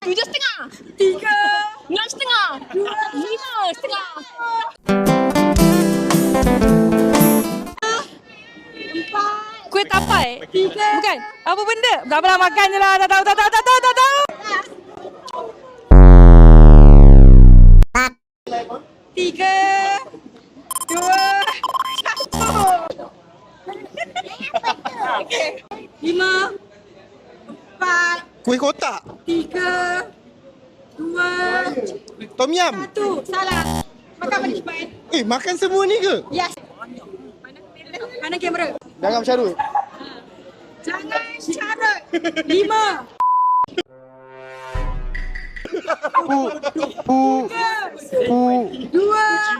7,5. 3. 6,5. 5,5. 4. Kuih tapai. 3. Bukan. Apa benda? Dah pernah makan je lah. Tak tahu. 3, 2, 1. 5, 4, Kuih kotak. 3, 2, Tom yam. 1. Salah. Makan balik cepat. Makan semua ni ke? Yes. Mana kamera? Jangan bercarut. Jangan carut. 5, Pu. Pu. 2,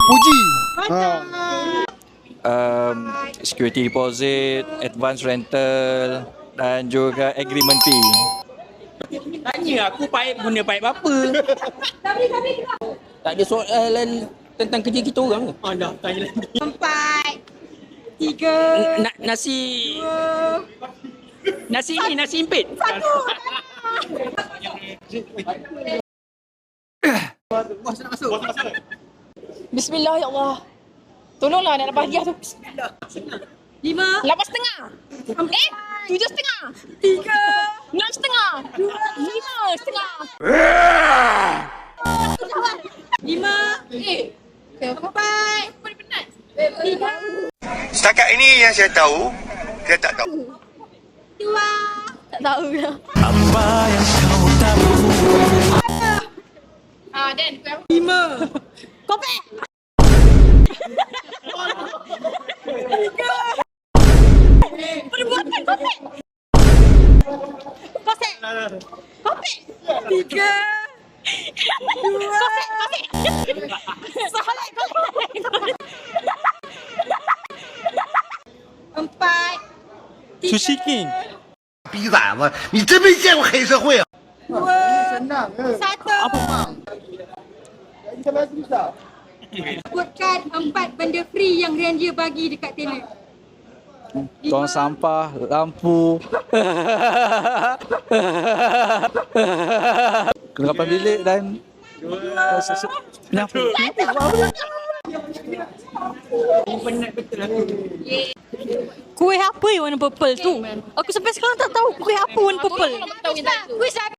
Puji. Security deposit, advance rental dan juga agreement fee. Tanya aku paip guna paip apa? Tak ada soalan tentang kerja kita orang ke? Dah, tanya lagi. 4, 3, Nasi 2, ni, nasi impit. 1. Bismillah ya Allah. Tolonglah nak dapat hadiah tu. 5, 8,5. 7,5. 3, 6,5. 5,5. 5, 4, 3, Setakat ini yang saya tahu, dia tak tahu. 2, Tak tahu dah. Dan kuih apa? 5, Kopek. 3, Perbuatan kopek. Kosek. Kopek. 3, 2, Kosek. Salah kopek. 4, Sushi King. 逼崽子，你真没见过黑社会啊！ 2, 1. Sebutkan 4 benda free yang Ranger bagi dekat tenet. Tong sampah, lampu. Kelengkapan bilik dan penyapu. Kuih apa yang warna purple tu? Aku sampai sekarang tak tahu kuih apa warna purple. Kuis